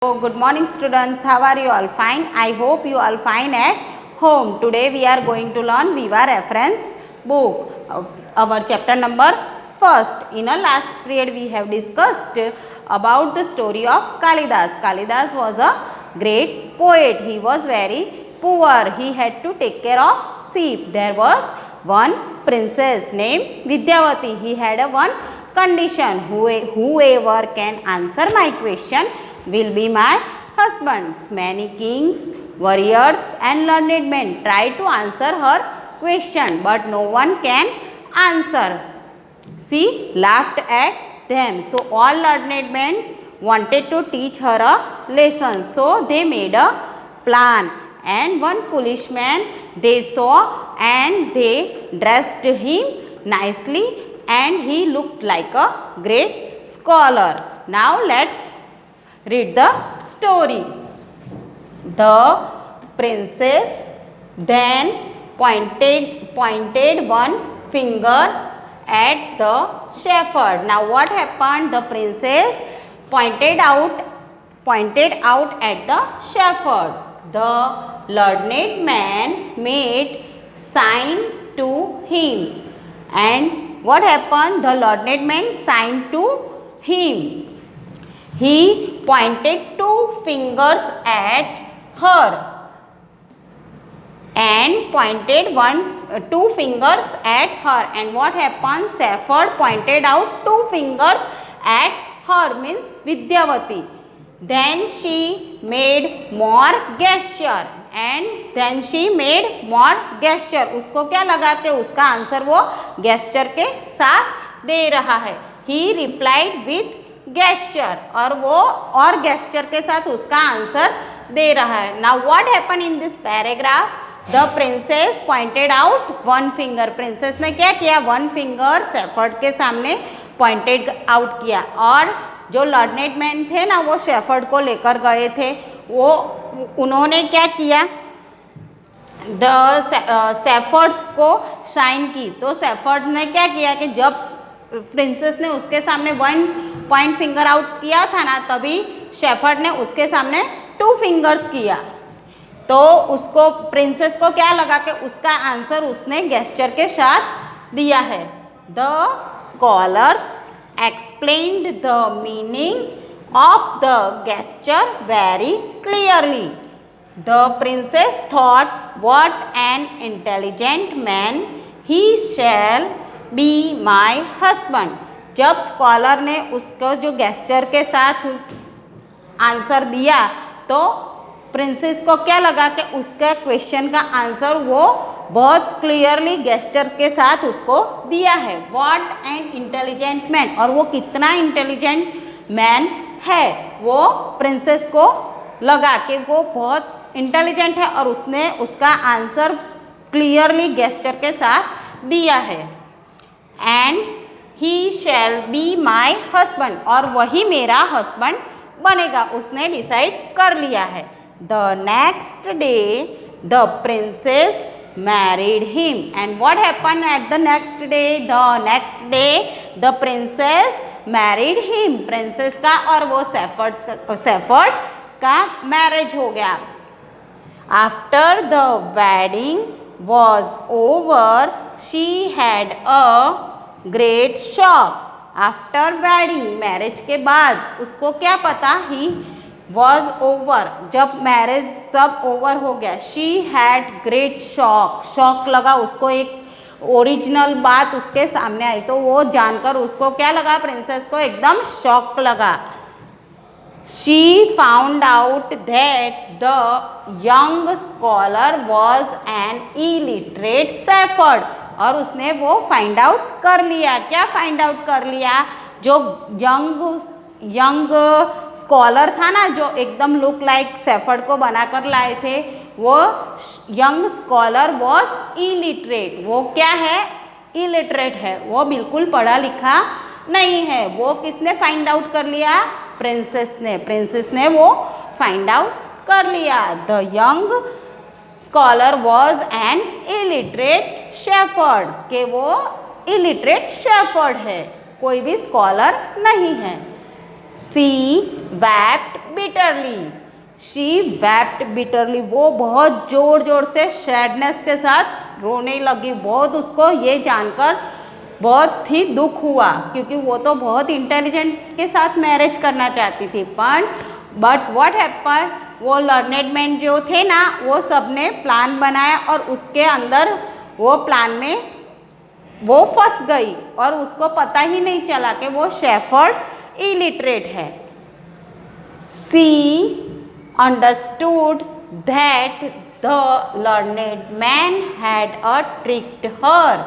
So, good morning students, how are you all? Fine? I hope you all fine at home. Today we are going to learn Viva reference book. Our chapter number first. In a last period we have discussed about the story of Kalidas. Kalidas was a great poet. He was very poor. He had to take care of sheep. There was one princess named Vidyavati. He had a one condition. Whoever can answer my question will be my husband. Many kings, warriors and learned men tried to answer her question, but no one can answer. She laughed at them. So all learned men wanted to teach her a lesson. So they made a plan, and one foolish man they saw and they dressed him nicely and he looked like a great scholar. Now let's read the story. The princess then pointed one finger at the shepherd. Now what happened? The princess pointed out at the shepherd. The learned man made sign to him. And what happened? The learned man signed to him. He pointed two fingers at her and pointed two fingers at her. And what happened? Shepherd pointed out two fingers at her, means Vidyavati. Then she made more gesture उसको क्या लगा के उसका answer वो gesture के साथ दे रहा है. He replied with gesture और वो और gesture के साथ उसका आंसर दे रहा है. Now what happened in this paragraph? The princess pointed out one finger. princess ने क्या किया? one finger shepherd के सामने pointed out किया. और जो learned men थे ना, वो shepherd को लेकर गए थे. वो उन्होंने क्या किया? shepherds को शाइन की. तो shepherd ने क्या किया कि जब प्रिंसेस ने उसके सामने वन पॉइंट फिंगर आउट किया था ना, तभी शेफर्ड ने उसके सामने टू फिंगर्स किया. तो उसको प्रिंसेस को क्या लगा कि उसका आंसर उसने गेस्चर के साथ दिया है. The scholars explained the meaning of the gesture very clearly. The princess thought what an intelligent man he shall be my husband. जब स्कॉलर ने उसको जो गेस्चर के साथ आंसर दिया, तो प्रिंसेस को क्या लगा कि उसका क्वेश्चन का आंसर वो बहुत क्लियरली गेस्चर के साथ उसको दिया है. व्हाट एन इंटेलिजेंट मैन, और वो कितना इंटेलिजेंट मैन है, वो प्रिंसेस को लगा कि वो बहुत इंटेलिजेंट है और उसने उसका आंसर क्लियरली गेस्चर के साथ दिया है. And he shall be my husband, और वही मेरा हस्बैंड बनेगा, उसने डिसाइड कर लिया है. The next day the princess married him. And what happen at the next day? The next day the princess married him. Princess का और वो शेफर्ड का मैरिज हो गया. After the wedding was over, she had a great shock. After wedding, marriage के बाद उसको क्या पता? He was over, जब मैरिज सब ओवर हो गया. She had great shock. Shock लगा उसको, एक ओरिजिनल बात उसके सामने आई, तो वो जानकर उसको क्या लगा? प्रिंसेस को एकदम शॉक लगा. She found out that the young scholar was an illiterate shepherd. और उसने वो फाइंड आउट कर लिया. क्या फाइंड आउट कर लिया? जो यंग स्कॉलर था ना, जो एकदम लुक लाइक शेफर्ड को बनाकर लाए थे, वो यंग स्कॉलर वॉज इलिटरेट. वो क्या है? इलिटरेट है, वो बिल्कुल पढ़ा लिखा नहीं है. वो किसने फाइंड आउट कर लिया? प्रिंसेस ने वो फाइंड आउट कर लिया. The young scholar was an illiterate shepherd, के वो इलिटरेट शेफर्ड है, कोई भी स्कॉलर नहीं है. सी wept bitterly. She wept bitterly, वो बहुत जोर जोर से सैडनेस के साथ रोने लगी। बहुत उसको ये जानकर बहुत ही दुख हुआ, क्योंकि वो तो बहुत इंटेलिजेंट के साथ मैरिज करना चाहती थी। बट व्हाट हैपन, वो लर्नेड मैन जो थे ना, वो सब ने प्लान बनाया और उसके अंदर वो प्लान में वो फंस गई और उसको पता ही नहीं चला कि वो शेफर्ड इलिटरेट है। She understood that the learned man had a tricked her,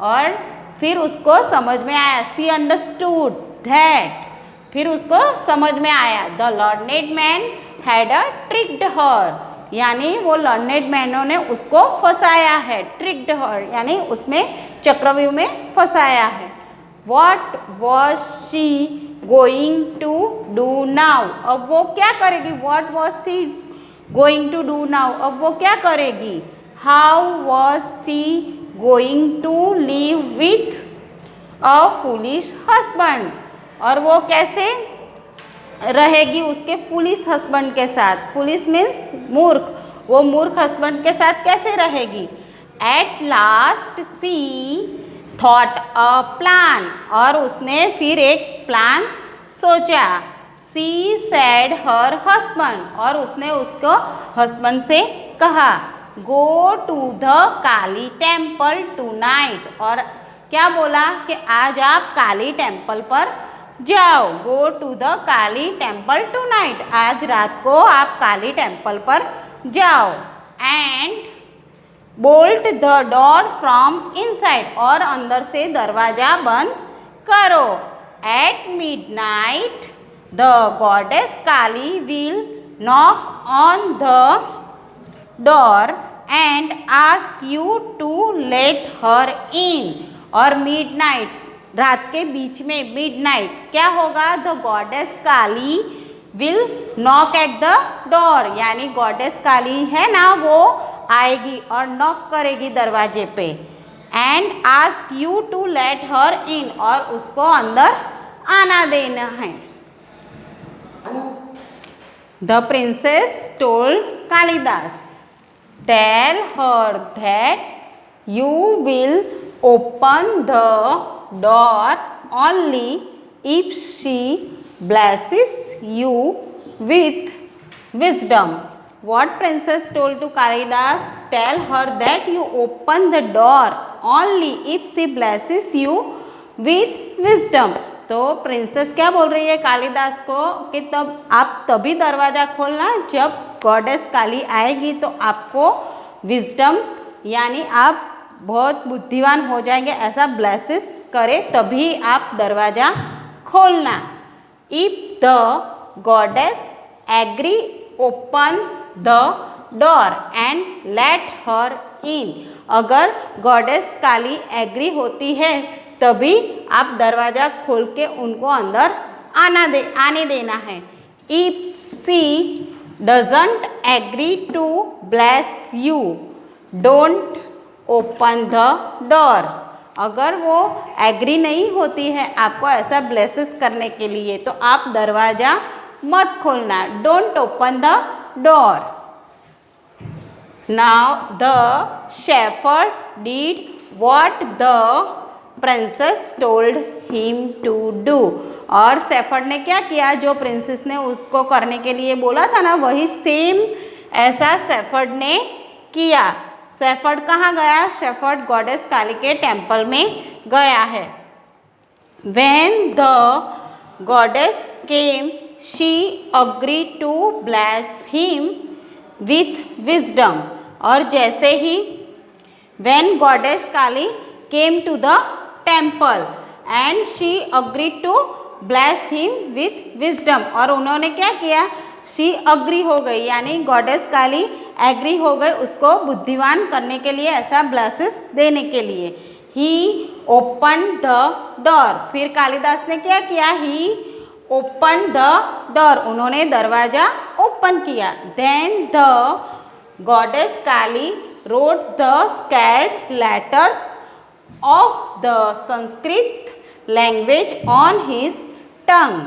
और फिर उसको समझ में आया, सी अंडरस्टूड दैट, फिर उसको समझ में आया the learned man had a tricked her, यानी वो लर्नेड मैनों ने उसको फंसाया है। ट्रिक्ड हर यानी उसमें चक्रव्यूह में फंसाया है। What was she going to do now, अब वो क्या करेगी। What was she going to do now, अब वो क्या करेगी। How was she going to live with a foolish husband, और वो कैसे रहेगी उसके फुलिश हस्बैंड के साथ। फुलिश मीन्स मूर्ख, वो मूर्ख हस्बैंड के साथ कैसे रहेगी। At last she thought a plan, और उसने फिर एक प्लान सोचा। सी सैड हर हस्बैंड, और उसने उसको हस्बैंड से कहा go to the Kali temple tonight, और क्या बोला कि आज आप काली टेम्पल पर जाओ। Go to the Kali temple tonight, आज रात को आप काली टेम्पल पर जाओ। And bolt the door from inside, और अंदर से दरवाजा बंद करो। At midnight the goddess Kali will knock on the door and ask you to let her in, और मिडनाइट रात के बीच में, मिडनाइट क्या होगा, the goddess Kali will knock at the door, यानी गॉडेस काली है ना, वो आएगी और नॉक करेगी दरवाजे पे। And ask you to let her in, और उसको अंदर आना देना है। The princess told Kalidas, tell her that you will open the door only if she blesses you with wisdom. What princess told to Kalidas? Tell her that you open the door only if she blesses you with wisdom. तो princess क्या बोल रही है कालिदास को कि तब आप तभी दरवाज़ा खोलना जब गॉडेस काली आएगी तो आपको विजडम यानी आप बहुत बुद्धिमान हो जाएंगे ऐसा ब्लेसेस करे तभी आप दरवाज़ा खोलना। If the goddess agree open the door and let her in, अगर गॉडेस काली एग्री होती है तभी आप दरवाज़ा खोल के उनको अंदर आने देना है। If she doesn't agree to bless you don't open the door, अगर वो एग्री नहीं होती है आपको ऐसा ब्लेसेस करने के लिए तो आप दरवाज़ा मत खोलना। Don't open the door. Now the shepherd did what the princess told him to do, और शेफर्ड ने क्या किया, जो प्रिंसेस ने उसको करने के लिए बोला था ना वही सेम ऐसा शेफर्ड ने किया। शेफर्ड कहाँ गया, शेफर्ड गॉडेस काली के टेम्पल में गया है। When the goddess came, she agreed to bless him with wisdom, और जैसे ही when goddess Kali came to the temple and she agreed to bless him with wisdom, और उन्होंने क्या किया, शी अग्री हो गई यानी गॉडेस काली एग्री हो गई उसको बुद्धिमान करने के लिए ऐसा ब्लेसेस देने के लिए। ही ओपन द डोर, फिर कालिदास ने क्या किया, ही ओपन द डोर, उन्होंने दरवाजा ओपन किया। Then the goddess Kali wrote the sacred letters of the Sanskrit language on his tongue,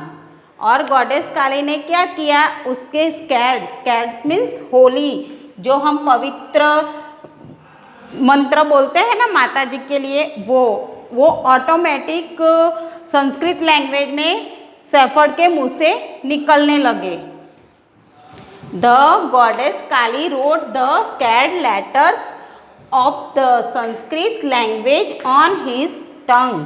और गॉडेस काली ने क्या किया, उसके स्कैड्स मीन्स होली, जो हम पवित्र मंत्र बोलते हैं ना माता जी के लिए, वो ऑटोमेटिक संस्कृत लैंग्वेज में शेफर्ड के मुंह से निकलने लगे। The goddess Kali wrote the स्कैड letters of the Sanskrit language on his tongue.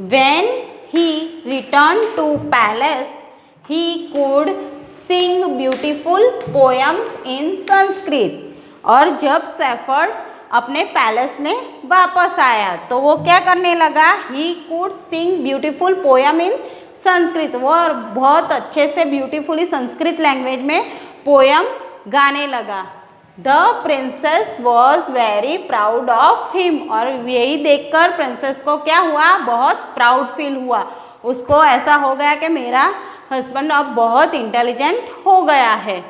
When he returned to palace, he could sing beautiful poems in Sanskrit। और जब शेफर्ड अपने पैलेस में वापस आया तो वो क्या करने लगा, he could sing beautiful poem in Sanskrit, वो बहुत अच्छे से ब्यूटीफुली संस्कृत लैंग्वेज में पोयम गाने लगा। The princess was very proud of him, और यही देखकर प्रिंसेस को क्या हुआ, बहुत प्राउड फील हुआ। उसको ऐसा हो गया कि मेरा हस्बैंड अब बहुत इंटेलिजेंट हो गया है।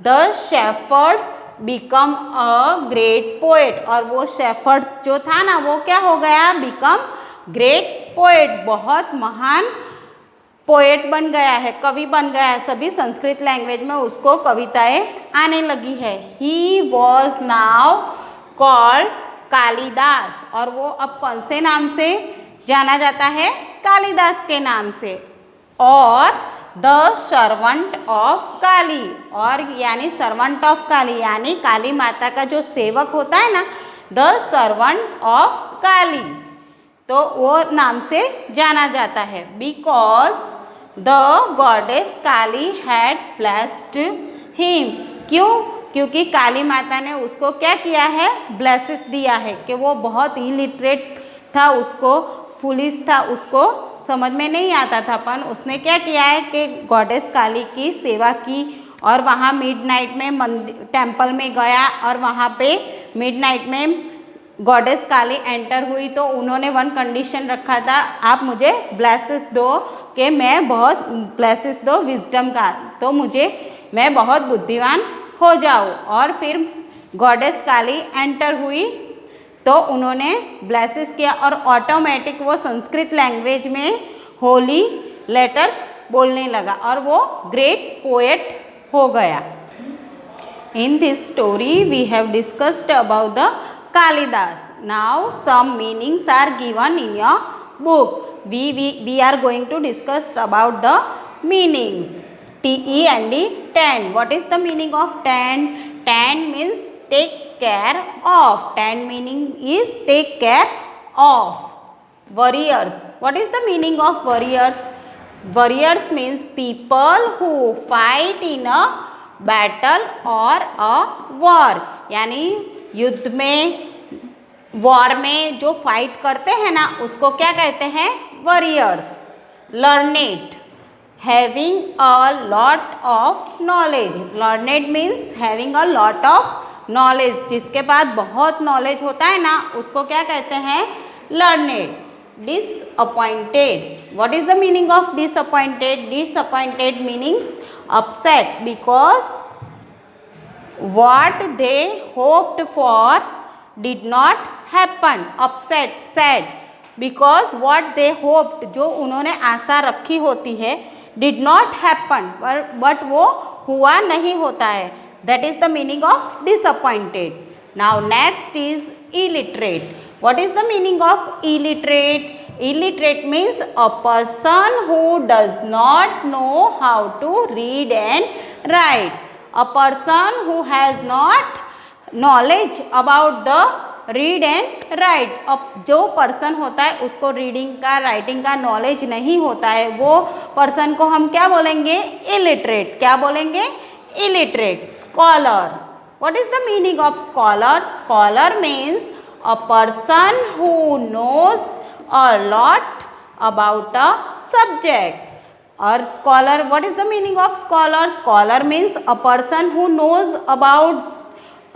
The shepherd become a great poet, और वो शेफर्ड जो था ना वो क्या हो गया, बिकम ग्रेट पोएट, बहुत महान पोएट बन गया है, कवि बन गया है। सभी संस्कृत लैंग्वेज में उसको कविताएं आने लगी है। He was now called Kalidas, और वो अब कौन से नाम से जाना जाता है, कालिदास के नाम से। और द सर्वेंट ऑफ काली, और यानी सर्वेंट ऑफ काली यानी काली माता का जो सेवक होता है ना, द सर्वेंट ऑफ काली, तो वो नाम से जाना जाता है। Because the goddess Kali had blessed him, क्यों, क्योंकि काली माता ने उसको क्या किया है, ब्लेसिस दिया है, कि वो बहुत इलिटरेट था, उसको फुलिश था, उसको समझ में नहीं आता था, पर उसने क्या किया है कि गॉडेस काली की सेवा की, और वहाँ मिडनाइट में टेम्पल में गया, और वहाँ पे मिडनाइट में गॉडेस काली एंटर हुई तो उन्होंने वन कंडीशन रखा था, आप मुझे ब्लेसिस दो, कि मैं बहुत ब्लेसिस दो विजडम का, तो मैं बहुत बुद्धिमान हो जाऊँ। और फिर गॉडेस काली एंटर हुई तो उन्होंने ब्लेसिस किया, और ऑटोमेटिक वो संस्कृत लैंग्वेज में होली लेटर्स बोलने लगा, और वो ग्रेट पोएट हो गया। In this story we have discussed about the Kalidas. Now some meanings are given in your book. We are going to discuss about the meanings. T-E-N-D, tend. What is the meaning of tend? Tend means take care of. Tend meaning is take care of. Warriors. What is the meaning of warriors? Warriors means people who fight in a battle or a war. यानी युद्ध में, war में जो fight करते हैं ना, उसको क्या कहते हैं, warriors. Learned, having a lot of knowledge. Learned means having a lot of knowledge, जिसके पास बहुत नॉलेज होता है ना, उसको क्या कहते हैं, learned. Disappointed, what is the meaning of disappointed? Disappointed meanings upset because what they hoped for did not happen. Upset, sad because what they hoped, जो उन्होंने आशा रखी होती है, did not happen, but वो हुआ नहीं होता है। That is the meaning of disappointed. Now next is illiterate. What is the meaning of illiterate? Illiterate means a person who does not know how to read and write. A person who has not knowledge about the read and write. अब जो person होता है उसको reading का, writing का knowledge नहीं होता है, वो पर्सन को हम क्या बोलेंगे, इलिटरेट। क्या बोलेंगे, illiterate. Scholar, what is the meaning of scholar? Scholar means a person who knows a lot about a subject. और scholar, what is the meaning of scholar? Scholar means a person who knows about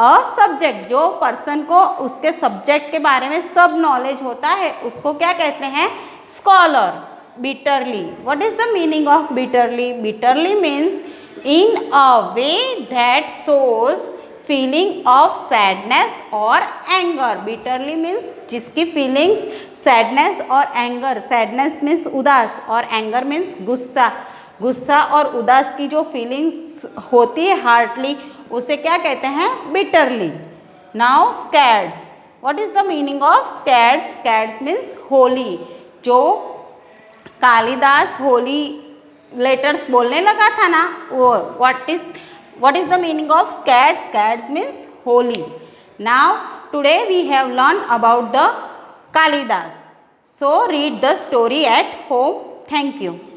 a subject, जो person को उसके subject के बारे में सब knowledge होता है, उसको क्या कहते हैं, scholar. Bitterly, what is the meaning of bitterly? Bitterly means in a way that shows feeling of sadness और एंगर। बिटरली मीन्स जिसकी फीलिंग्स सैडनेस और एंगर, सैडनेस मीन्स उदास और एंगर मीन्स गुस्सा, गुस्सा और उदास की जो फीलिंग्स होती है हार्टली, उसे क्या कहते हैं? Bitterly. Now scads, what is the meaning of scads? Scads means holy. जो कालिदास होली लेटर्स बोलने लगा था ना, वो what is the meaning of scads? Scads means holy. Now today we have learned about the Kalidas. So read the story at home. Thank you.